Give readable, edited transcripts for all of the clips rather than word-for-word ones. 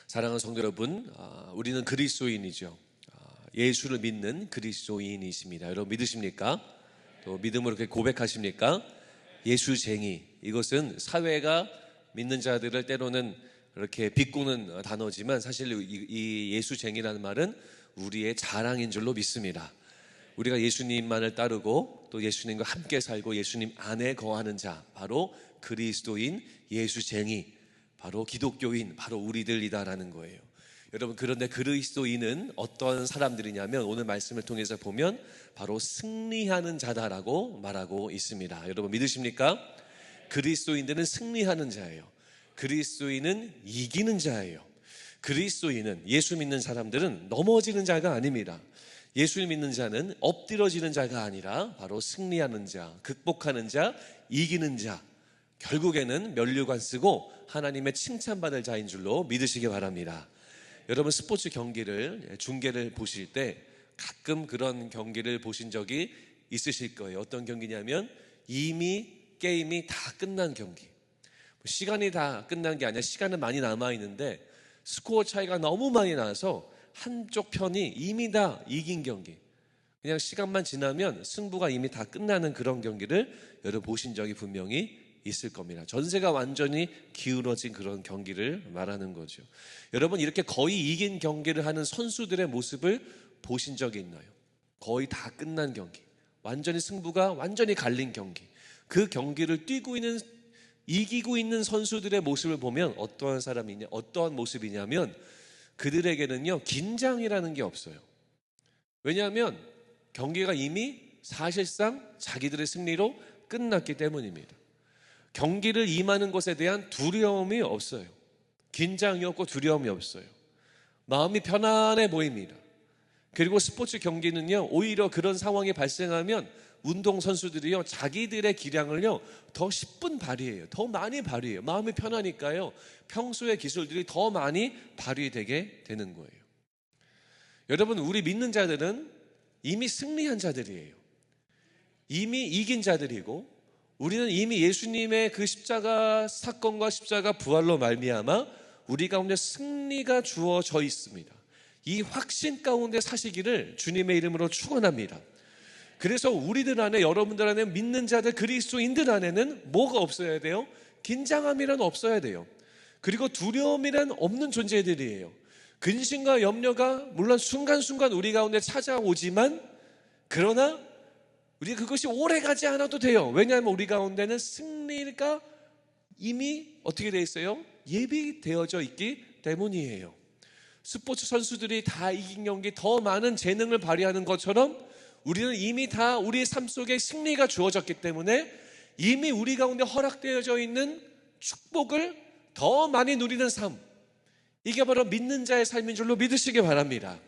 사랑하는 성도 여러분, 우리는 그리스도인이죠. 예수를 믿는 그리스도인이십니다. 여러분 믿으십니까? 또 믿음으로 그렇게 고백하십니까? 예수쟁이, 이것은 사회가 믿는 자들을 때로는 이렇게 비꼬는 단어지만 사실 이 예수쟁이라는 말은 우리의 자랑인 줄로 믿습니다. 우리가 예수님만을 따르고 또 예수님과 함께 살고 예수님 안에 거하는 자, 바로 그리스도인, 예수쟁이, 바로 기독교인, 바로 우리들이다라는 거예요. 여러분, 그런데 그리스도인은 어떤 사람들이냐면 오늘 말씀을 통해서 보면 바로 승리하는 자다라고 말하고 있습니다. 여러분 믿으십니까? 그리스도인들은 승리하는 자예요. 그리스도인은 이기는 자예요. 그리스도인은, 예수 믿는 사람들은 넘어지는 자가 아닙니다. 예수를 믿는 자는 엎드러지는 자가 아니라 바로 승리하는 자, 극복하는 자, 이기는 자, 결국에는 면류관 쓰고 하나님의 칭찬받을 자인 줄로 믿으시기 바랍니다. 여러분, 스포츠 경기를, 중계를 보실 때 가끔 그런 경기를 보신 적이 있으실 거예요. 어떤 경기냐면 이미 게임이 다 끝난 경기, 시간이 다 끝난 게 아니라 시간은 많이 남아있는데 스코어 차이가 너무 많이 나서 한쪽 편이 이미 다 이긴 경기, 그냥 시간만 지나면 승부가 이미 다 끝나는 그런 경기를 여러분 보신 적이 분명히 있을 겁니다. 전세가 완전히 기울어진 그런 경기를 말하는 거죠. 여러분, 이렇게 거의 이긴 경기를 하는 선수들의 모습을 보신 적이 있나요? 거의 다 끝난 경기, 완전히 승부가 완전히 갈린 경기, 그 경기를 뛰고 있는, 이기고 있는 선수들의 모습을 보면 어떠한 사람이냐, 어떠한 모습이냐면 그들에게는요, 긴장이라는 게 없어요. 왜냐하면 경기가 이미 사실상 자기들의 승리로 끝났기 때문입니다. 경기를 임하는 것에 대한 두려움이 없어요. 긴장이 없고 두려움이 없어요. 마음이 편안해 보입니다. 그리고 스포츠 경기는요, 오히려 그런 상황이 발생하면 운동선수들이요, 자기들의 기량을요 더 10분 발휘해요. 더 많이 발휘해요. 마음이 편하니까요, 평소의 기술들이 더 많이 발휘되게 되는 거예요. 여러분, 우리 믿는 자들은 이미 승리한 자들이에요. 이미 이긴 자들이고, 우리는 이미 예수님의 그 십자가 사건과 십자가 부활로 말미암아 우리 가운데 승리가 주어져 있습니다. 이 확신 가운데 사시기를 주님의 이름으로 축원합니다. 그래서 우리들 안에, 여러분들 안에, 믿는 자들, 그리스도인들 안에는 뭐가 없어야 돼요? 긴장함이란 없어야 돼요. 그리고 두려움이란 없는 존재들이에요. 근심과 염려가 물론 순간순간 우리 가운데 찾아오지만, 그러나 우리 그것이 오래 가지 않아도 돼요. 왜냐하면 우리 가운데는 승리가 이미 어떻게 되어 있어요? 예비되어져 있기 때문이에요. 스포츠 선수들이 다 이긴 경기, 더 많은 재능을 발휘하는 것처럼 우리는 이미 다 우리의 삶 속에 승리가 주어졌기 때문에 이미 우리 가운데 허락되어져 있는 축복을 더 많이 누리는 삶, 이게 바로 믿는 자의 삶인 줄로 믿으시기 바랍니다.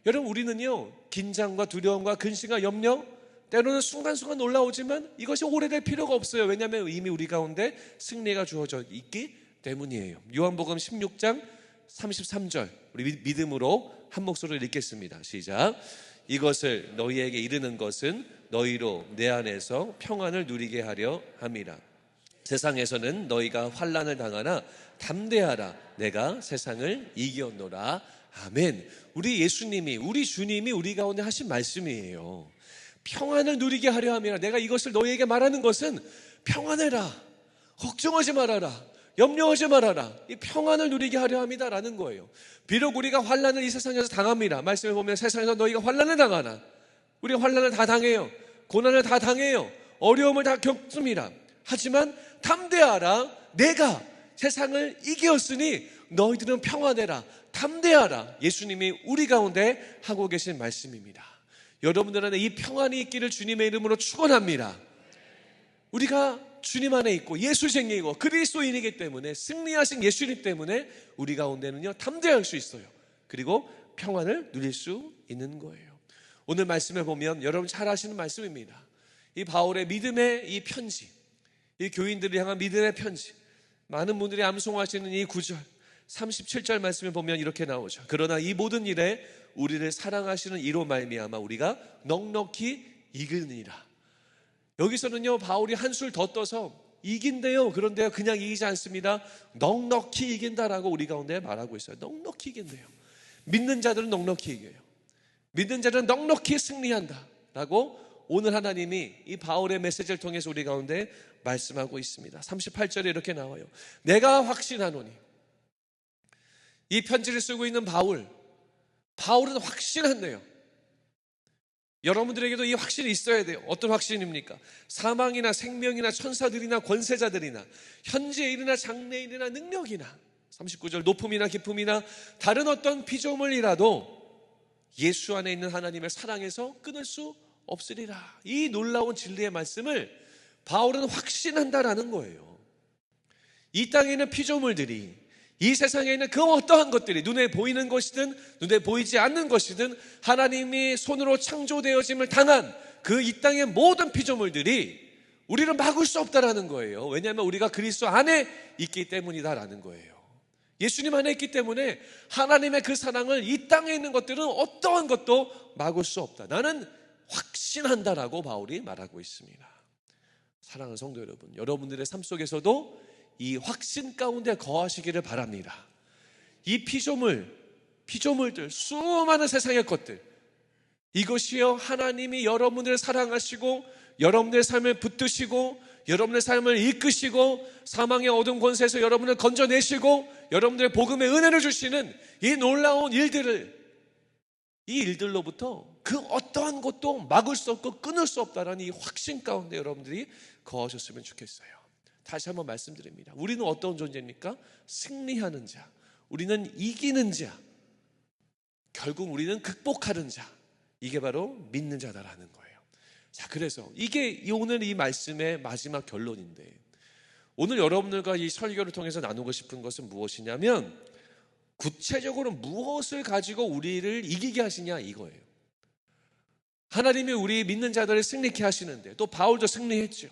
여러분, 우리는요, 긴장과 두려움과 근심과 염려, 때로는 순간순간 올라오지만 이것이 오래될 필요가 없어요. 왜냐하면 이미 우리 가운데 승리가 주어져 있기 때문이에요. 요한복음 16장 33절, 우리 믿음으로 한 목소리로 읽겠습니다. 시작. 이것을 너희에게 이르는 것은 너희로 내 안에서 평안을 누리게 하려 함이라. 세상에서는 너희가 환난을 당하나 담대하라, 내가 세상을 이겼노라. 아멘. 우리 예수님이, 우리 주님이 우리 가운데 하신 말씀이에요. 평안을 누리게 하려 함이라. 내가 이것을 너희에게 말하는 것은 평안해라, 걱정하지 말아라, 염려하지 말아라, 이 평안을 누리게 하려 함이다라는 거예요. 비록 우리가 환난을 이 세상에서 당합니다. 말씀을 보면 세상에서 너희가 환난을 당하나, 우리가 환난을 다 당해요. 고난을 다 당해요. 어려움을 다 겪습니다. 하지만 담대하라, 내가 세상을 이겼으니 너희들은 평안해라, 담대하라. 예수님이 우리 가운데 하고 계신 말씀입니다. 여러분들 안에 이 평안이 있기를 주님의 이름으로 축원합니다. 우리가 주님 안에 있고 예수쟁이고 그리스도인이기 때문에, 승리하신 예수님 때문에 우리 가운데는요, 담대할 수 있어요. 그리고 평안을 누릴 수 있는 거예요. 오늘 말씀에 보면 여러분 잘 아시는 말씀입니다. 이 바울의 믿음의 이 편지, 이 교인들을 향한 믿음의 편지, 많은 분들이 암송하시는 이 9절 37절 말씀에 보면 이렇게 나오죠. 그러나 이 모든 일에 우리를 사랑하시는 이로 말미암아 우리가 넉넉히 이기느니라. 여기서는요, 바울이 한술 더 떠서 이긴대요. 그런데 그냥 이기지 않습니다. 넉넉히 이긴다라고 우리 가운데 말하고 있어요. 넉넉히 이긴대요. 믿는 자들은 넉넉히 이겨요. 믿는 자들은 넉넉히 승리한다라고 오늘 하나님이 이 바울의 메시지를 통해서 우리 가운데 말씀하고 있습니다. 38절에 이렇게 나와요. 내가 확신하노니. 이 편지를 쓰고 있는 바울은 확신한대요. 여러분들에게도 이 확신이 있어야 돼요. 어떤 확신입니까? 사망이나 생명이나 천사들이나 권세자들이나 현재일이나 장래일이나 능력이나 39절 높음이나 깊음이나 다른 어떤 피조물이라도 예수 안에 있는 하나님의 사랑에서 끊을 수 없으리라. 이 놀라운 진리의 말씀을 바울은 확신한다라는 거예요. 이 땅에 있는 피조물들이, 이 세상에 있는 그 어떠한 것들이 눈에 보이는 것이든 눈에 보이지 않는 것이든 하나님이 손으로 창조되어짐을 당한 그 이 땅의 모든 피조물들이 우리를 막을 수 없다라는 거예요. 왜냐하면 우리가 그리스도 안에 있기 때문이다라는 거예요. 예수님 안에 있기 때문에 하나님의 그 사랑을 이 땅에 있는 것들은 어떠한 것도 막을 수 없다. 나는 확신한다라고 바울이 말하고 있습니다. 사랑하는 성도 여러분, 여러분들의 삶 속에서도 이 확신 가운데 거하시기를 바랍니다. 이 피조물들, 수많은 세상의 것들, 이것이요 하나님이 여러분들을 사랑하시고 여러분들의 삶을 붙드시고 여러분의 삶을 이끄시고 사망의 어두운 권세에서 여러분을 건져내시고 여러분들의 복음의 은혜를 주시는 이 놀라운 일들을, 이 일들로부터 그 어떠한 것도 막을 수 없고 끊을 수 없다라는 이 확신 가운데 여러분들이 거하셨으면 좋겠어요. 다시 한번 말씀드립니다. 우리는 어떤 존재입니까? 승리하는 자, 우리는 이기는 자, 결국 우리는 극복하는 자, 이게 바로 믿는 자다라는 거예요. 자, 그래서 이게 오늘 이 말씀의 마지막 결론인데, 오늘 여러분들과 이 설교를 통해서 나누고 싶은 것은 무엇이냐면 구체적으로 무엇을 가지고 우리를 이기게 하시냐 이거예요. 하나님이 우리 믿는 자들을 승리케 하시는데, 또 바울도 승리했죠.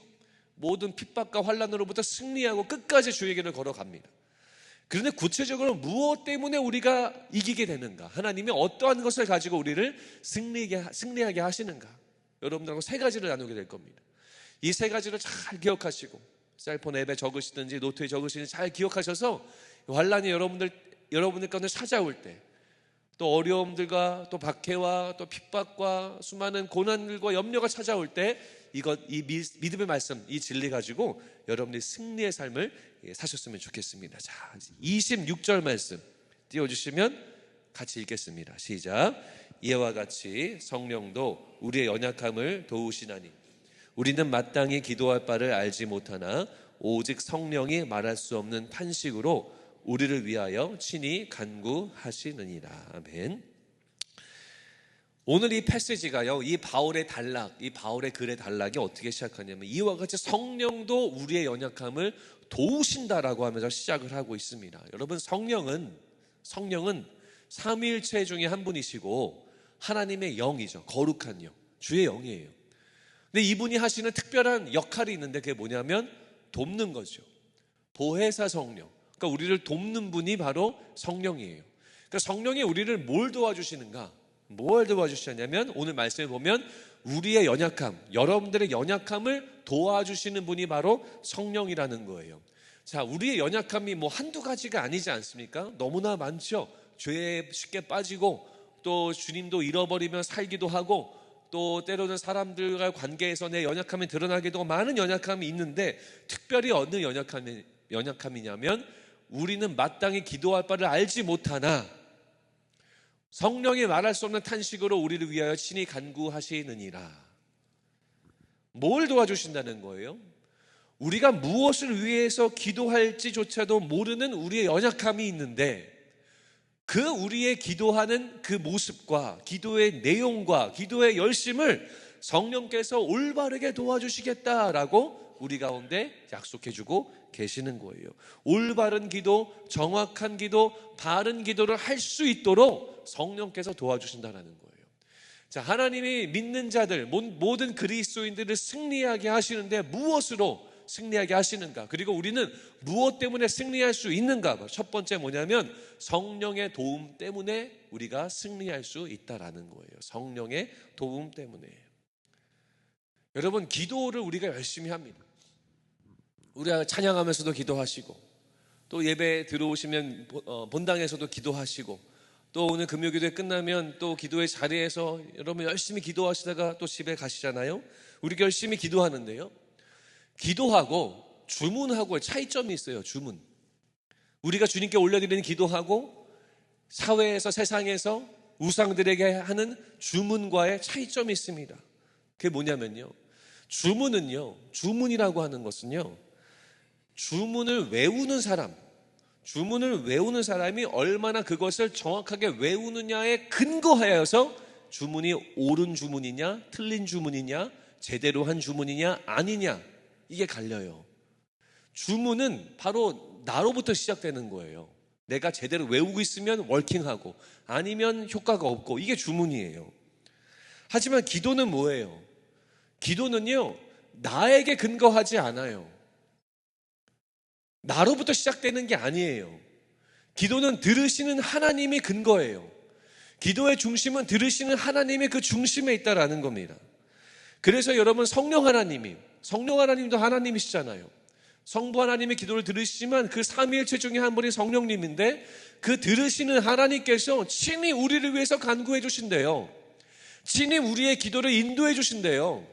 모든 핍박과 환난으로부터 승리하고 끝까지 주의 길을 걸어갑니다. 그런데 구체적으로 무엇 때문에 우리가 이기게 되는가, 하나님이 어떠한 것을 가지고 우리를 승리하게 하시는가, 여러분들하고 세 가지를 나누게 될 겁니다. 이 세 가지를 잘 기억하시고 셀폰 앱에 적으시든지 노트에 적으시든지 잘 기억하셔서 환난이 여러분들 가운데 찾아올 때, 또 어려움들과 또 박해와 또 핍박과 수많은 고난들과 염려가 찾아올 때 이 믿음의 말씀, 이 진리 가지고 여러분들이 승리의 삶을 사셨으면 좋겠습니다. 자, 26절 말씀 띄워주시면 같이 읽겠습니다. 시작. 이와 같이 성령도 우리의 연약함을 도우시나니 우리는 마땅히 기도할 바를 알지 못하나 오직 성령이 말할 수 없는 탄식으로 우리를 위하여 친히 간구하시느니라. 아멘. 오늘 이 패시지가요, 이 바울의 글의 단락이 어떻게 시작하냐면 이와 같이 성령도 우리의 연약함을 도우신다라고 하면서 시작을 하고 있습니다. 여러분, 성령은 삼위일체 중에 한 분이시고 하나님의 영이죠. 거룩한 영, 주의 영이에요. 근데 이분이 하시는 특별한 역할이 있는데 그게 뭐냐면 돕는 거죠. 보혜사 성령, 그러니까 우리를 돕는 분이 바로 성령이에요. 그러니까 성령이 우리를 뭘 도와주시는가? 뭘 도와주시냐면 오늘 말씀에 보면 우리의 연약함, 여러분들의 연약함을 도와주시는 분이 바로 성령이라는 거예요. 자, 우리의 연약함이 뭐 한두 가지가 아니지 않습니까? 너무나 많죠. 죄에 쉽게 빠지고 또 주님도 잃어버리며 살기도 하고 또 때로는 사람들과 관계에서 내 연약함이 드러나기도 하고 많은 연약함이 있는데, 특별히 어느 연약함이냐면 우리는 마땅히 기도할 바를 알지 못하나 성령이 말할 수 없는 탄식으로 우리를 위하여 친히 간구하시느니라. 뭘 도와주신다는 거예요? 우리가 무엇을 위해서 기도할지조차도 모르는 우리의 연약함이 있는데 그 우리의 기도하는 그 모습과 기도의 내용과 기도의 열심을 성령께서 올바르게 도와주시겠다라고 우리 가운데 약속해주고 계시는 거예요. 올바른 기도, 정확한 기도, 바른 기도를 할 수 있도록 성령께서 도와주신다는 거예요. 자, 하나님이 믿는 자들, 모든 그리스도인들을 승리하게 하시는데 무엇으로 승리하게 하시는가? 그리고 우리는 무엇 때문에 승리할 수 있는가? 첫 번째 뭐냐면 성령의 도움 때문에 우리가 승리할 수 있다라는 거예요. 성령의 도움 때문에. 여러분, 기도를 우리가 열심히 합니다. 우리가 찬양하면서도 기도하시고, 또 예배 들어오시면 본당에서도 기도하시고, 또 오늘 금요기도회 끝나면 또 기도의 자리에서 여러분 열심히 기도하시다가 또 집에 가시잖아요. 우리 열심히 기도하는데요, 기도하고 주문하고의 차이점이 있어요. 주문, 우리가 주님께 올려드리는 기도하고 사회에서, 세상에서 우상들에게 하는 주문과의 차이점이 있습니다. 그게 뭐냐면요, 주문이라고 하는 것은요, 주문을 외우는 사람이 얼마나 그것을 정확하게 외우느냐에 근거하여서 주문이 옳은 주문이냐, 틀린 주문이냐, 제대로 한 주문이냐, 아니냐, 이게 갈려요. 주문은 바로 나로부터 시작되는 거예요. 내가 제대로 외우고 있으면 워킹하고, 아니면 효과가 없고, 이게 주문이에요. 하지만 기도는 뭐예요? 기도는요, 나에게 근거하지 않아요. 나로부터 시작되는 게 아니에요. 기도는 들으시는 하나님이 근거예요. 기도의 중심은 들으시는 하나님의 그 중심에 있다라는 겁니다. 그래서 여러분, 성령 하나님도 하나님이시잖아요. 성부 하나님의 기도를 들으시지만 그 삼위일체 중에 한 분이 성령님인데, 그 들으시는 하나님께서 친히 우리를 위해서 간구해 주신대요. 친히 우리의 기도를 인도해 주신대요.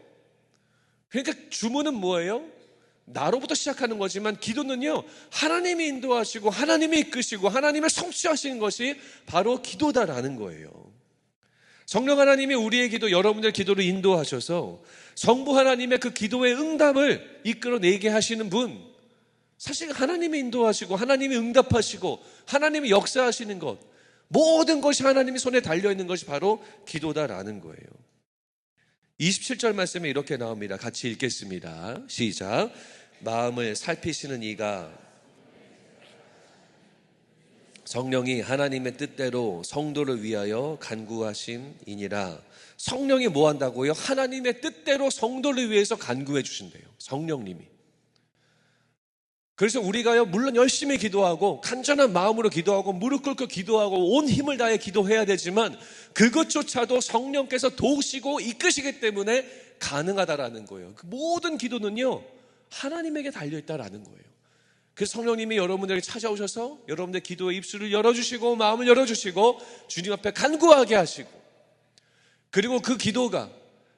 그러니까 주문은 뭐예요? 나로부터 시작하는 거지만 기도는요, 하나님이 인도하시고 하나님이 이끄시고 하나님을 성취하시는 것이 바로 기도다라는 거예요. 성령 하나님이 우리의 기도, 여러분들 기도를 인도하셔서 성부 하나님의 그 기도의 응답을 이끌어내게 하시는 분, 사실 하나님이 인도하시고 하나님이 응답하시고 하나님이 역사하시는 것, 모든 것이 하나님의 손에 달려있는 것이 바로 기도다라는 거예요. 27절 말씀에 이렇게 나옵니다. 같이 읽겠습니다. 시작. 마음을 살피시는 이가 성령이 하나님의 뜻대로 성도를 위하여 간구하심이니라. 성령이 뭐 한다고요? 하나님의 뜻대로 성도를 위해서 간구해 주신대요. 성령님이. 그래서 우리가요, 물론 열심히 기도하고 간절한 마음으로 기도하고 무릎 꿇고 기도하고 온 힘을 다해 기도해야 되지만, 그것조차도 성령께서 도우시고 이끄시기 때문에 가능하다라는 거예요. 그 모든 기도는요, 하나님에게 달려있다라는 거예요. 그래서 성령님이 여러분들에게 찾아오셔서 여러분들 기도의 입술을 열어주시고 마음을 열어주시고 주님 앞에 간구하게 하시고, 그리고 그 기도가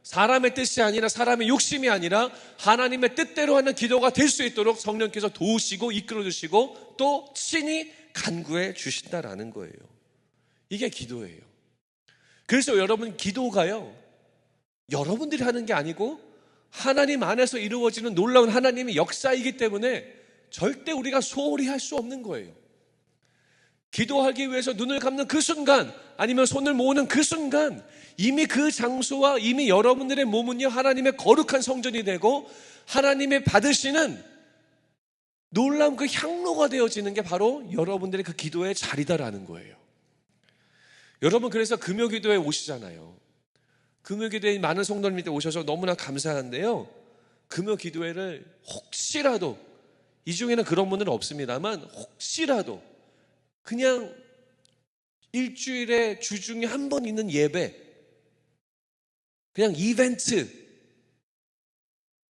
사람의 뜻이 아니라, 사람의 욕심이 아니라 하나님의 뜻대로 하는 기도가 될 수 있도록 성령께서 도우시고 이끌어주시고 또 친히 간구해 주신다라는 거예요. 이게 기도예요. 그래서 여러분, 기도가요, 여러분들이 하는 게 아니고 하나님 안에서 이루어지는 놀라운 하나님의 역사이기 때문에 절대 우리가 소홀히 할 수 없는 거예요. 기도하기 위해서 눈을 감는 그 순간, 아니면 손을 모으는 그 순간, 이미 그 장소와 이미 여러분들의 몸은요, 하나님의 거룩한 성전이 되고 하나님의 받으시는 놀라운 그 향로가 되어지는 게 바로 여러분들의 그 기도의 자리다라는 거예요. 여러분, 그래서 금요기도에 오시잖아요. 금요기도에 많은 성도님들 오셔서 너무나 감사한데요, 금요기도회를 혹시라도, 이 중에는 그런 분들은 없습니다만 혹시라도 그냥 일주일에 주중에 한 번 있는 예배, 그냥 이벤트,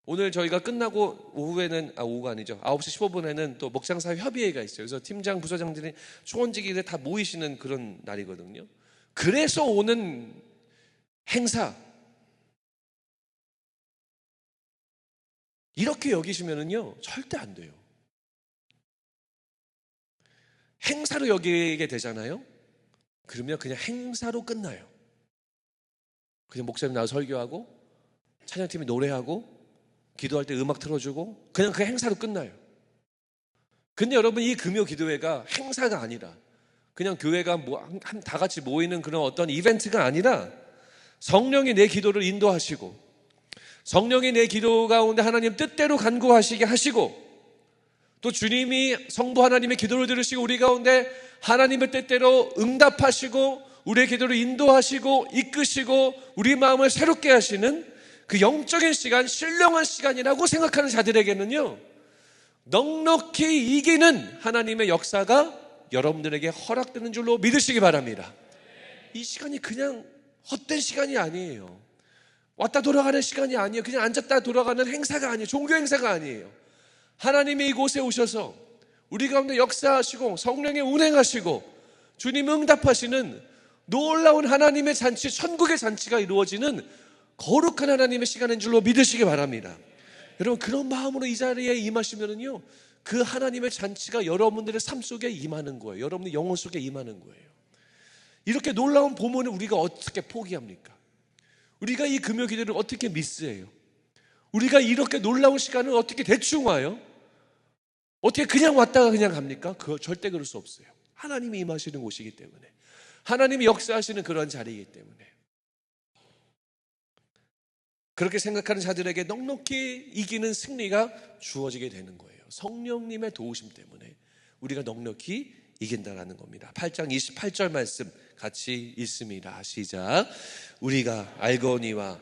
오늘 저희가 끝나고 오후에는, 오후가 아니죠, 9시 15분에는 또 목장사 협의회가 있어요. 그래서 팀장, 부서장들이, 초원직이들 다 모이시는 그런 날이거든요. 그래서 오는 행사, 이렇게 여기시면은요, 절대 안 돼요. 행사로 여기게 되잖아요. 그러면 그냥 행사로 끝나요. 그냥 목사님 나와서 설교하고 찬양팀이 노래하고 기도할 때 음악 틀어주고 그냥 그 행사로 끝나요. 근데 여러분, 이 금요 기도회가 행사가 아니라, 그냥 교회가 다 같이 모이는 그런 어떤 이벤트가 아니라, 성령이 내 기도를 인도하시고 성령이 내 기도 가운데 하나님 뜻대로 간구하시게 하시고, 또 주님이 성부 하나님의 기도를 들으시고 우리 가운데 하나님의 뜻대로 응답하시고 우리의 기도를 인도하시고 이끄시고 우리 마음을 새롭게 하시는 그 영적인 시간, 신령한 시간이라고 생각하는 자들에게는요, 넉넉히 이기는 하나님의 역사가 여러분들에게 허락되는 줄로 믿으시기 바랍니다. 이 시간이 그냥 헛된 시간이 아니에요. 왔다 돌아가는 시간이 아니에요. 그냥 앉았다 돌아가는 행사가 아니에요. 종교 행사가 아니에요. 하나님이 이곳에 오셔서 우리 가운데 역사하시고 성령의 운행하시고 주님 응답하시는 놀라운 하나님의 잔치, 천국의 잔치가 이루어지는 거룩한 하나님의 시간인 줄로 믿으시기 바랍니다. 여러분, 그런 마음으로 이 자리에 임하시면은요, 그 하나님의 잔치가 여러분들의 삶 속에 임하는 거예요. 여러분의 영혼 속에 임하는 거예요. 이렇게 놀라운 보문을 우리가 어떻게 포기합니까? 우리가 이 금요 기도를 어떻게 미스해요? 우리가 이렇게 놀라운 시간을 어떻게 대충 와요? 어떻게 그냥 왔다가 그냥 갑니까? 절대 그럴 수 없어요. 하나님이 임하시는 곳이기 때문에, 하나님이 역사하시는 그런 자리이기 때문에, 그렇게 생각하는 자들에게 넉넉히 이기는 승리가 주어지게 되는 거예요. 성령님의 도우심 때문에 우리가 넉넉히 이긴다라는 겁니다. 8장 28절 말씀 같이 읽습니다. 시작. 우리가 알거니와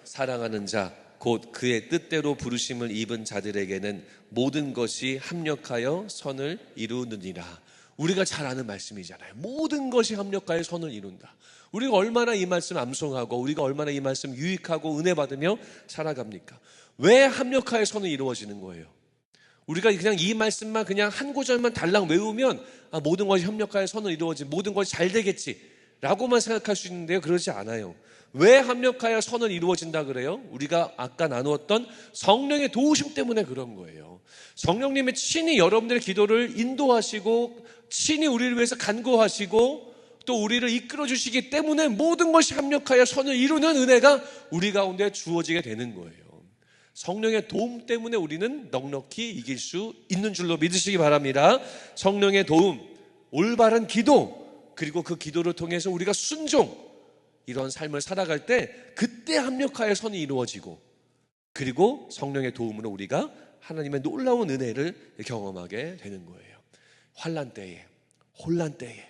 사랑하는 자 곧 그의 뜻대로 부르심을 입은 자들에게는 모든 것이 합력하여 선을 이루느니라. 우리가 잘 아는 말씀이잖아요. 모든 것이 합력하여 선을 이룬다. 우리가 얼마나 이 말씀 암송하고 우리가 얼마나 이 말씀 유익하고 은혜 받으며 살아갑니까? 왜 합력하여 선을 이루어지는 거예요? 우리가 그냥 이 말씀만 그냥 한 구절만 달랑 외우면 모든 것이 협력하여 선을 이루어지, 모든 것이 잘 되겠지 라고만 생각할 수 있는데요, 그러지 않아요. 왜 합력하여 선을 이루어진다 그래요? 우리가 아까 나누었던 성령의 도우심 때문에 그런 거예요. 성령님의 친히 여러분들의 기도를 인도하시고 친히 우리를 위해서 간구하시고 또 우리를 이끌어 주시기 때문에 모든 것이 합력하여 선을 이루는 은혜가 우리 가운데 주어지게 되는 거예요. 성령의 도움 때문에 우리는 넉넉히 이길 수 있는 줄로 믿으시기 바랍니다. 성령의 도움, 올바른 기도, 그리고 그 기도를 통해서 우리가 순종, 이런 삶을 살아갈 때 그때 합력하여 선이 이루어지고, 그리고 성령의 도움으로 우리가 하나님의 놀라운 은혜를 경험하게 되는 거예요. 환난 때에, 혼란 때에,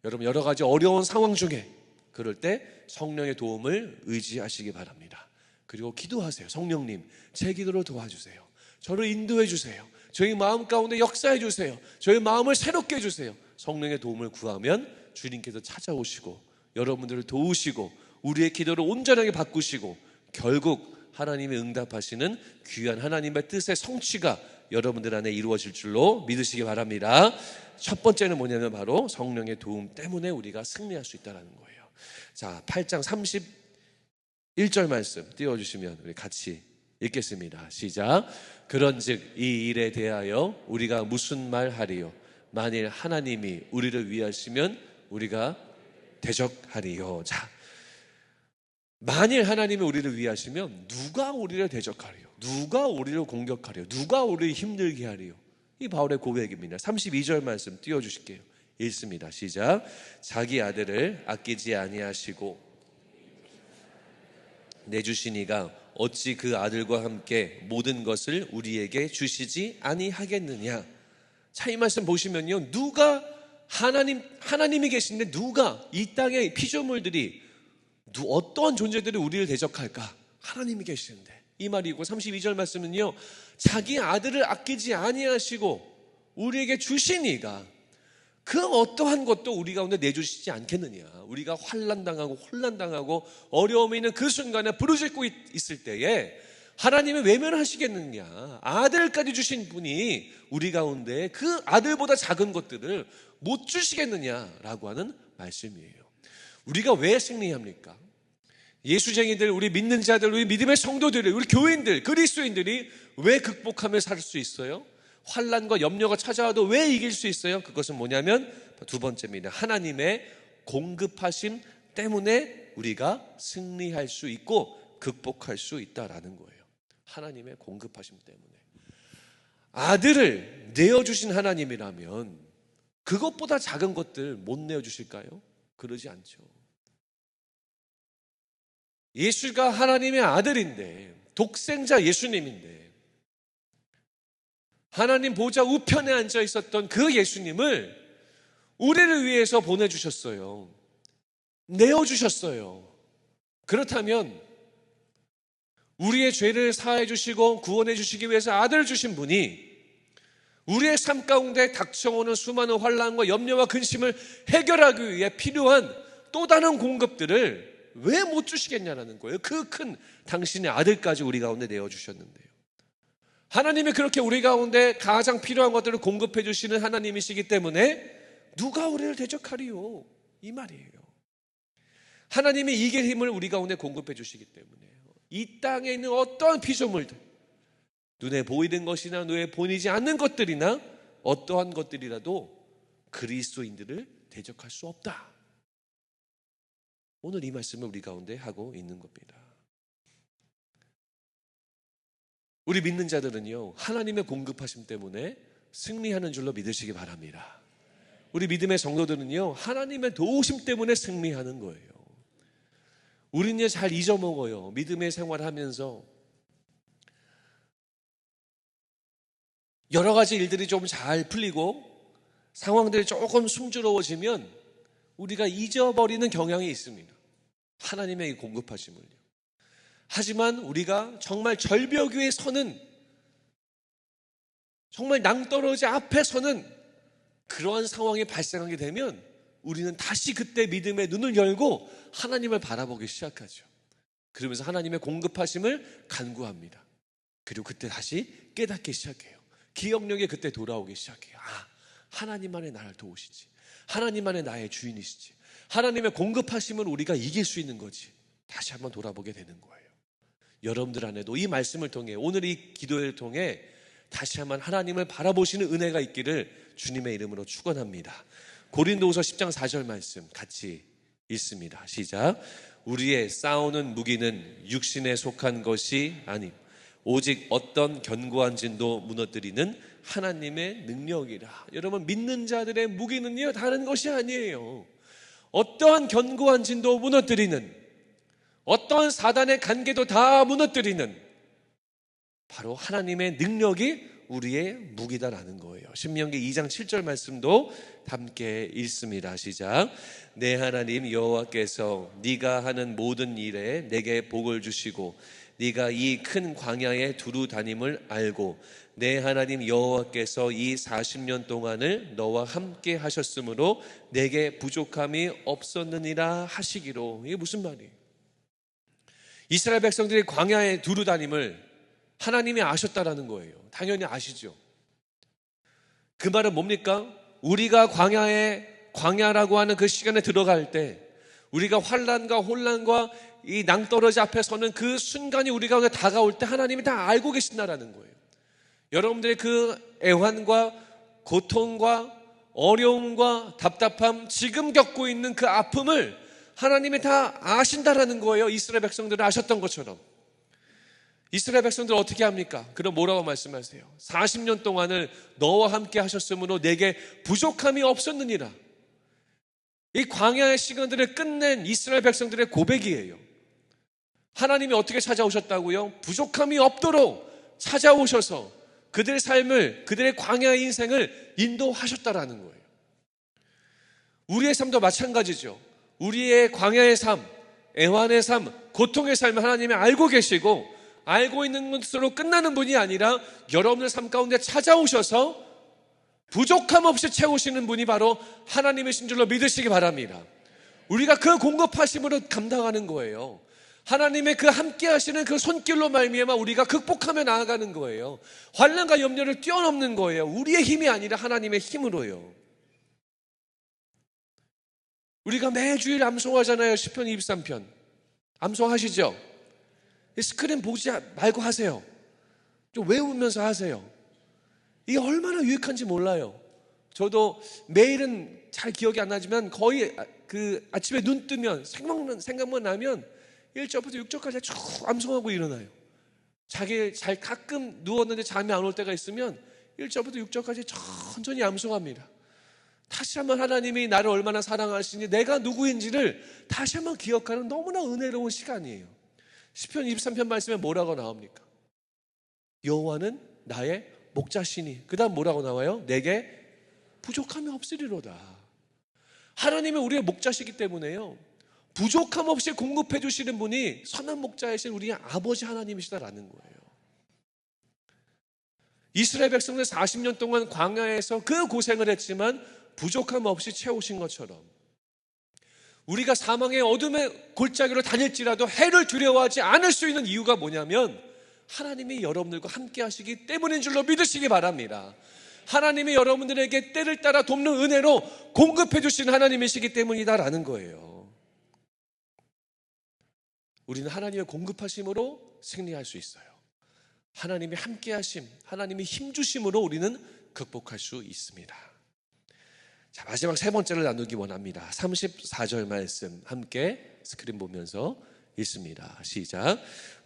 여러분 여러 가지 어려운 상황 중에 그럴 때 성령의 도움을 의지하시기 바랍니다. 그리고 기도하세요. 성령님, 제 기도를 도와주세요. 저를 인도해 주세요. 저희 마음 가운데 역사해 주세요. 저희 마음을 새롭게 해주세요. 성령의 도움을 구하면 주님께서 찾아오시고 여러분들을 도우시고 우리의 기도를 온전하게 바꾸시고 결국 하나님이 응답하시는 귀한 하나님의 뜻의 성취가 여러분들 안에 이루어질 줄로 믿으시기 바랍니다. 첫 번째는 뭐냐면 바로 성령의 도움 때문에 우리가 승리할 수 있다는 거예요. 자, 8장 31절 말씀 띄워주시면 우리 같이 읽겠습니다. 시작. 그런즉 이 일에 대하여 우리가 무슨 말 하리요? 만일 하나님이 우리를 위하시면 우리가 대적하리요. 자, 만일 하나님이 우리를 위하시면 누가 우리를 대적하리요? 누가 우리를 공격하리요? 누가 우리를 힘들게 하리요? 이 바울의 고백입니다. 32절 말씀 띄워주실게요. 읽습니다. 시작. 자기 아들을 아끼지 아니하시고 내주시니가 어찌 그 아들과 함께 모든 것을 우리에게 주시지 아니하겠느냐. 자, 이 말씀 보시면요, 누가 하나님이 계신데 누가 이 땅의 피조물들이 어떤 존재들이 우리를 대적할까? 하나님이 계시는데 이 말이고, 32절 말씀은요, 자기 아들을 아끼지 아니하시고 우리에게 주시니가 그 어떠한 것도 우리 가운데 내주시지 않겠느냐. 우리가 환난당하고 혼란당하고 어려움이 있는 그 순간에 부르짖고 있을 때에 하나님이 외면하시겠느냐. 아들까지 주신 분이 우리 가운데 그 아들보다 작은 것들을 못 주시겠느냐라고 하는 말씀이에요. 우리가 왜 승리합니까? 예수쟁이들, 우리 믿는 자들, 우리 믿음의 성도들, 우리 교인들, 그리스도인들이 왜 극복하며 살 수 있어요? 환난과 염려가 찾아와도 왜 이길 수 있어요? 그것은 뭐냐면 두 번째입니다. 하나님의 공급하심 때문에 우리가 승리할 수 있고 극복할 수 있다라는 거예요. 하나님의 공급하심 때문에. 아들을 내어주신 하나님이라면 그것보다 작은 것들 못 내어주실까요? 그러지 않죠. 예수가 하나님의 아들인데, 독생자 예수님인데, 하나님 보좌 우편에 앉아 있었던 그 예수님을 우리를 위해서 보내주셨어요. 내어주셨어요. 그렇다면 우리의 죄를 사해 주시고 구원해 주시기 위해서 아들을 주신 분이 우리의 삶 가운데 닥쳐오는 수많은 환난과 염려와 근심을 해결하기 위해 필요한 또 다른 공급들을 왜 못 주시겠냐는 거예요. 그 큰 당신의 아들까지 우리 가운데 내어주셨는데요. 하나님이 그렇게 우리 가운데 가장 필요한 것들을 공급해 주시는 하나님이시기 때문에 누가 우리를 대적하리요? 이 말이에요. 하나님이 이길 힘을 우리 가운데 공급해 주시기 때문에 이 땅에 있는 어떠한 피조물들, 눈에 보이는 것이나 눈에 보이지 않는 것들이나 어떠한 것들이라도 그리스도인들을 대적할 수 없다. 오늘 이 말씀을 우리 가운데 하고 있는 겁니다. 우리 믿는 자들은요, 하나님의 공급하심 때문에 승리하는 줄로 믿으시기 바랍니다. 우리 믿음의 성도들은요, 하나님의 도우심 때문에 승리하는 거예요. 우리는 잘 잊어먹어요. 믿음의 생활하면서 여러 가지 일들이 좀 잘 풀리고 상황들이 조금 숨주러워지면 우리가 잊어버리는 경향이 있습니다. 하나님의 공급하심을요. 하지만 우리가 정말 절벽 위에 서는, 정말 낭떠러지 앞에 서는 그러한 상황이 발생하게 되면 우리는 다시 그때 믿음의 눈을 열고 하나님을 바라보기 시작하죠. 그러면서 하나님의 공급하심을 간구합니다. 그리고 그때 다시 깨닫기 시작해요. 기억력이 그때 돌아오기 시작해요. 아, 하나님만이 나를 도우시지, 하나님만이 나의 주인이시지, 하나님의 공급하심을 우리가 이길 수 있는 거지. 다시 한번 돌아보게 되는 거예요. 여러분들 안에도 이 말씀을 통해, 오늘 이 기도를 통해 다시 한번 하나님을 바라보시는 은혜가 있기를 주님의 이름으로 축원합니다. 고린도후서 10장 4절 말씀 같이 읽습니다. 시작. 우리의 싸우는 무기는 육신에 속한 것이 아님 오직 어떤 견고한 진도 무너뜨리는 하나님의 능력이라. 여러분, 믿는 자들의 무기는요, 다른 것이 아니에요. 어떠한 견고한 진도 무너뜨리는, 어떠한 사단의 관계도 다 무너뜨리는 바로 하나님의 능력이 우리의 무기다라는 거예요. 신명기 2장 7절 말씀도 함께 읽습니다. 시작. 내 하나님 여호와께서 네가 하는 모든 일에 내게 복을 주시고 네가 이 큰 광야에 두루 다님을 알고 내 하나님 여호와께서 이 40년 동안을 너와 함께 하셨으므로 내게 부족함이 없었느니라 하시기로. 이게 무슨 말이에요? 이스라엘 백성들이 광야에 두루 다님을 하나님이 아셨다라는 거예요. 당연히 아시죠. 그 말은 뭡니까? 우리가 광야라고 하는 그 시간에 들어갈 때 우리가 환난과 혼란과 이 낭떠러지 앞에 서는 그 순간이 우리 가운데 다가올 때 하나님이 다 알고 계신다라는 거예요. 여러분들의 그 애환과 고통과 어려움과 답답함, 지금 겪고 있는 그 아픔을 하나님이 다 아신다라는 거예요. 이스라엘 백성들은 아셨던 것처럼. 이스라엘 백성들 어떻게 합니까? 그럼 뭐라고 말씀하세요? 40년 동안을 너와 함께 하셨으므로 내게 부족함이 없었느니라. 이 광야의 시간들을 끝낸 이스라엘 백성들의 고백이에요. 하나님이 어떻게 찾아오셨다고요? 부족함이 없도록 찾아오셔서 그들의 삶을, 그들의 광야의 인생을 인도하셨다라는 거예요. 우리의 삶도 마찬가지죠. 우리의 광야의 삶, 애환의 삶, 고통의 삶을 하나님이 알고 계시고 알고 있는 것으로 끝나는 분이 아니라 여러분의 삶 가운데 찾아오셔서 부족함 없이 채우시는 분이 바로 하나님이신 줄로 믿으시기 바랍니다. 우리가 그 공급하심으로 감당하는 거예요. 하나님의 그 함께 하시는 그 손길로 말미암아 우리가 극복하며 나아가는 거예요. 환난과 염려를 뛰어넘는 거예요. 우리의 힘이 아니라 하나님의 힘으로요. 우리가 매주일 암송하잖아요. 시편 23편 암송하시죠? 스크린 보지 말고 하세요. 좀 외우면서 하세요. 이게 얼마나 유익한지 몰라요. 저도 매일은 잘 기억이 안 나지만 거의 그 아침에 눈 뜨면 생각만 나면 1절부터 6절까지 쭉 암송하고 일어나요. 자기 잘 가끔 누웠는데 잠이 안 올 때가 있으면 1절부터 6절까지 천천히 암송합니다. 다시 한번 하나님이 나를 얼마나 사랑하시니 내가 누구인지를 다시 한번 기억하는 너무나 은혜로운 시간이에요. 시편 23편 말씀에 뭐라고 나옵니까? 여호와는 나의 목자시니, 그 다음 뭐라고 나와요? 내게 부족함이 없으리로다. 하나님이 우리의 목자시기 때문에요, 부족함 없이 공급해 주시는 분이 선한 목자이신 우리의 아버지 하나님이시다라는 거예요. 이스라엘 백성들 40년 동안 광야에서 그 고생을 했지만 부족함 없이 채우신 것처럼 우리가 사망의 어둠의 골짜기로 다닐지라도 해를 두려워하지 않을 수 있는 이유가 뭐냐면 하나님이 여러분들과 함께 하시기 때문인 줄로 믿으시기 바랍니다. 하나님이 여러분들에게 때를 따라 돕는 은혜로 공급해 주신 하나님이시기 때문이다라는 거예요. 우리는 하나님의 공급하심으로 승리할 수 있어요. 하나님이 함께 하심, 하나님이 힘 주심으로 우리는 극복할 수 있습니다. 자, 마지막 세 번째를 나누기 원합니다. 34절 말씀 함께 스크린 보면서 읽습니다. 시작.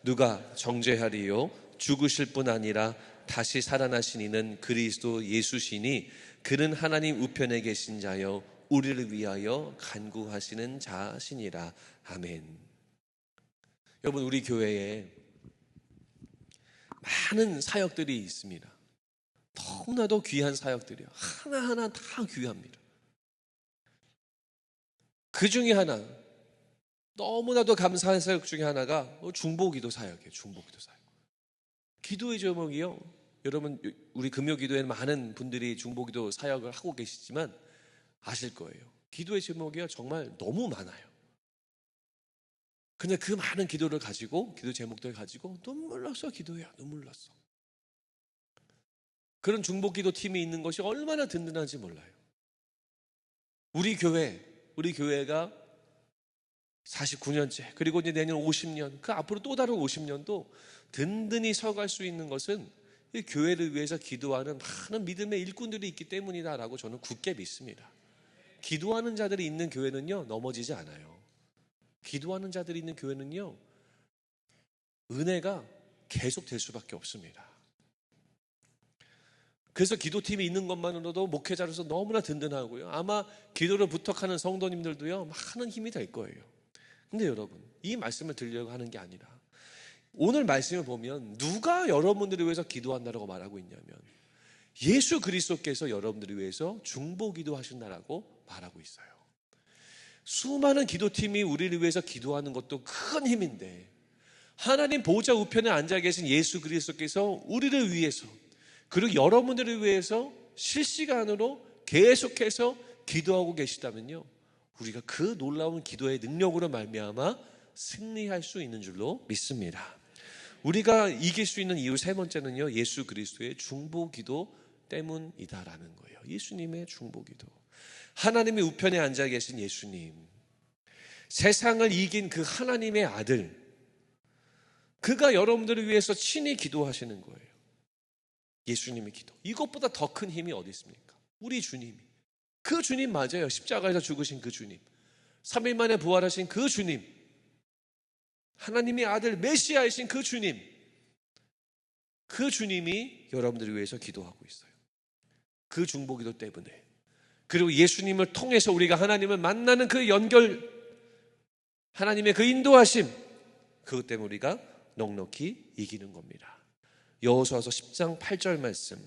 누가 정죄하리요? 죽으실 뿐 아니라 다시 살아나신 이는 그리스도 예수시니 그는 하나님 우편에 계신 자여 우리를 위하여 간구하시는 자시니라. 아멘. 여러분, 우리 교회에 많은 사역들이 있습니다. 너무나도 귀한 사역들이요. 하나하나 다 귀합니다. 그 중에 하나, 너무나도 감사한 사역 중에 하나가 중보기도 사역이에요. 중보기도 사역. 기도의 제목이요. 여러분, 우리 금요기도에는 많은 분들이 중보기도 사역을 하고 계시지만 아실 거예요. 기도의 제목이요. 정말 너무 많아요. 근데 그 많은 기도를 가지고, 기도 제목들을 가지고 눈물 났어 기도해요. 눈물 났어. 그런 중보기도 팀이 있는 것이 얼마나 든든한지 몰라요. 우리 교회가 49년째, 그리고 이제 내년 50년, 그 앞으로 또 다른 50년도 든든히 서갈 수 있는 것은 이 교회를 위해서 기도하는 많은 믿음의 일꾼들이 있기 때문이다라고 저는 굳게 믿습니다. 기도하는 자들이 있는 교회는요, 넘어지지 않아요. 기도하는 자들이 있는 교회는요, 은혜가 계속 될 수밖에 없습니다. 그래서 기도팀이 있는 것만으로도 목회자로서 너무나 든든하고요. 아마 기도를 부탁하는 성도님들도요, 많은 힘이 될 거예요. 근데 여러분, 이 말씀을 드리려고 하는 게 아니라 오늘 말씀을 보면 누가 여러분들을 위해서 기도한다라고 말하고 있냐면 예수 그리스도께서 여러분들을 위해서 중보기도 하신다라고 말하고 있어요. 수많은 기도팀이 우리를 위해서 기도하는 것도 큰 힘인데 하나님 보좌 우편에 앉아 계신 예수 그리스도께서 우리를 위해서, 그리고 여러분들을 위해서 실시간으로 계속해서 기도하고 계시다면요, 우리가 그 놀라운 기도의 능력으로 말미암아 승리할 수 있는 줄로 믿습니다. 우리가 이길 수 있는 이유 세 번째는요, 예수 그리스도의 중보기도 때문이다라는 거예요. 예수님의 중보기도. 하나님의 우편에 앉아 계신 예수님, 세상을 이긴 그 하나님의 아들, 그가 여러분들을 위해서 친히 기도하시는 거예요. 예수님의 기도. 이것보다 더 큰 힘이 어디 있습니까? 우리 주님이. 그 주님 맞아요. 십자가에서 죽으신 그 주님, 3일 만에 부활하신 그 주님, 하나님의 아들 메시아이신 그 주님, 그 주님이 여러분들을 위해서 기도하고 있어요. 그 중보기도 때문에, 그리고 예수님을 통해서 우리가 하나님을 만나는 그 연결, 하나님의 그 인도하심, 그것 때문에 우리가 넉넉히 이기는 겁니다. 여호수아서 10장 8절 말씀.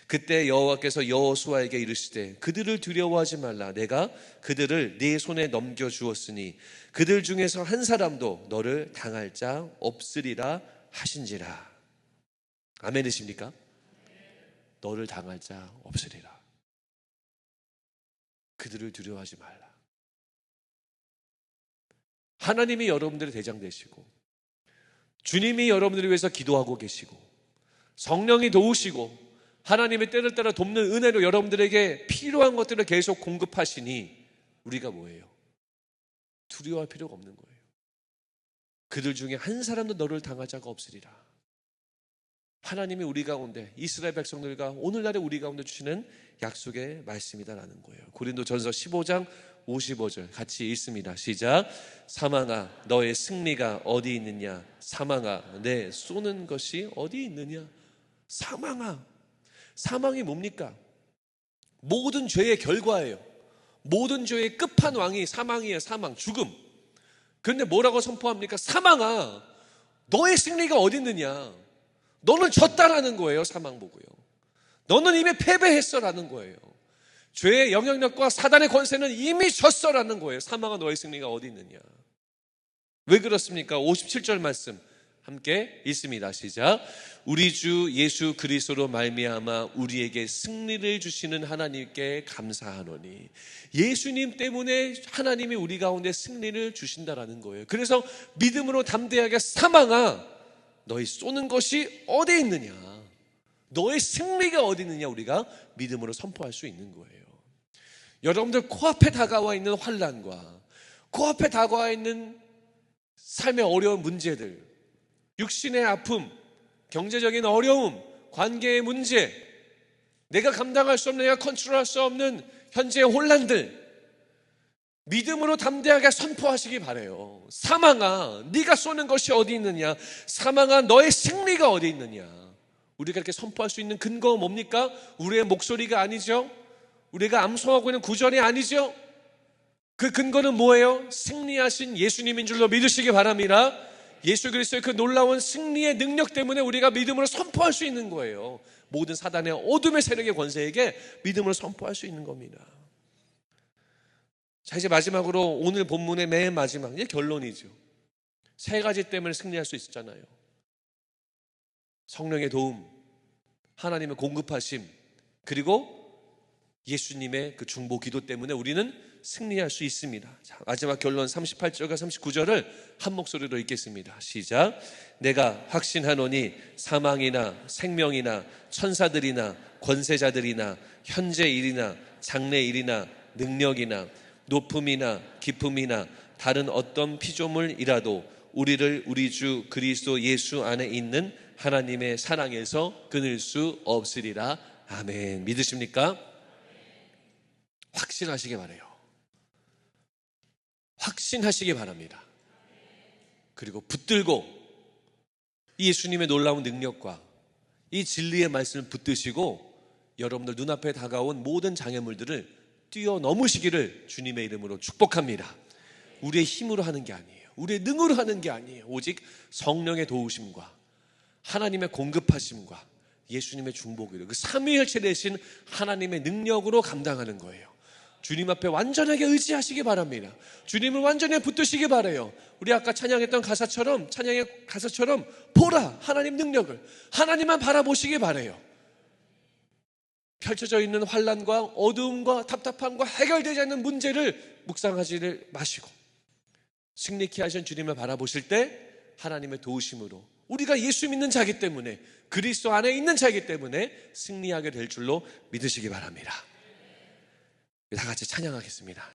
그때 여호와께서 여호수아에게 이르시되 그들을 두려워하지 말라. 내가 그들을 네 손에 넘겨주었으니 그들 중에서 한 사람도 너를 당할 자 없으리라 하신지라. 아멘이십니까? 너를 당할 자 없으리라. 그들을 두려워하지 말라. 하나님이 여러분들의 대장 되시고 주님이 여러분들을 위해서 기도하고 계시고 성령이 도우시고 하나님의 때를 따라 돕는 은혜로 여러분들에게 필요한 것들을 계속 공급하시니 우리가 뭐예요? 두려워할 필요가 없는 거예요. 그들 중에 한 사람도 너를 당할 자가 없으리라. 하나님이 우리 가운데, 이스라엘 백성들과 오늘날의 우리 가운데 주시는 약속의 말씀이다라는 거예요. 고린도전서 15장 55절 같이 읽습니다. 시작. 사망아 너의 승리가 어디 있느냐? 사망아 내 쏘는 것이 어디 있느냐? 사망아, 사망이 뭡니까? 모든 죄의 결과예요. 모든 죄의 끝판왕이 사망이에요. 사망, 죽음. 그런데 뭐라고 선포합니까? 사망아 너의 승리가 어디 있느냐? 너는 졌다라는 거예요. 사망 보고요. 너는 이미 패배했어라는 거예요. 죄의 영향력과 사단의 권세는 이미 졌어라는 거예요. 사망아 너의 승리가 어디 있느냐? 왜 그렇습니까? 57절 말씀 함께 읽습니다. 시작. 우리 주 예수 그리스도로 말미암아 우리에게 승리를 주시는 하나님께 감사하노니. 예수님 때문에 하나님이 우리 가운데 승리를 주신다라는 거예요. 그래서 믿음으로 담대하게 사망아 너희 쏘는 것이 어디 있느냐, 너의 승리가 어디 있느냐 우리가 믿음으로 선포할 수 있는 거예요. 여러분들 코앞에 다가와 있는 환난과 코앞에 다가와 있는 삶의 어려운 문제들, 육신의 아픔, 경제적인 어려움, 관계의 문제, 내가 감당할 수 없는, 내가 컨트롤할 수 없는 현재의 혼란들, 믿음으로 담대하게 선포하시기 바라요. 사망아, 네가 쏘는 것이 어디 있느냐, 사망아, 너의 승리가 어디 있느냐. 우리가 이렇게 선포할 수 있는 근거가 뭡니까? 우리의 목소리가 아니죠. 우리가 암송하고 있는 구절이 아니죠. 그 근거는 뭐예요? 승리하신 예수님인 줄로 믿으시기 바랍니다. 예수 그리스도의 그 놀라운 승리의 능력 때문에 우리가 믿음으로 선포할 수 있는 거예요. 모든 사단의 어둠의 세력의 권세에게 믿음으로 선포할 수 있는 겁니다. 자, 이제 마지막으로 오늘 본문의 맨 마지막, 이제 결론이죠. 세 가지 때문에 승리할 수 있었잖아요. 성령의 도움, 하나님의 공급하심, 그리고 예수님의 그 중보 기도 때문에 우리는 승리할 수 있습니다. 자, 마지막 결론 38절과 39절을 한 목소리로 읽겠습니다. 시작. 내가 확신하노니 사망이나 생명이나 천사들이나 권세자들이나 현재 일이나 장래 일이나 능력이나 높음이나 깊음이나 다른 어떤 피조물이라도 우리를 우리 주 그리스도 예수 안에 있는 하나님의 사랑에서 끊을 수 없으리라. 아멘. 믿으십니까? 확신하시기 바라요. 확신하시기 바랍니다. 그리고 붙들고 이 예수님의 놀라운 능력과 이 진리의 말씀을 붙드시고 여러분들 눈앞에 다가온 모든 장애물들을 뛰어넘으시기를 주님의 이름으로 축복합니다. 우리의 힘으로 하는 게 아니에요. 우리의 능으로 하는 게 아니에요. 오직 성령의 도우심과 하나님의 공급하심과 예수님의 중보기로 그 삼위일체 되신 하나님의 능력으로 감당하는 거예요. 주님 앞에 완전하게 의지하시기 바랍니다. 주님을 완전히 붙드시기 바라요. 우리 아까 찬양했던 가사처럼, 찬양의 가사처럼 보라 하나님 능력을, 하나님만 바라보시기 바라요. 펼쳐져 있는 환난과 어두움과 답답함과 해결되지 않는 문제를 묵상하지를 마시고 승리케 하신 주님을 바라보실 때 하나님의 도우심으로 우리가 예수 믿는 자이기 때문에, 그리스도 안에 있는 자이기 때문에 승리하게 될 줄로 믿으시기 바랍니다. 다 같이 찬양하겠습니다.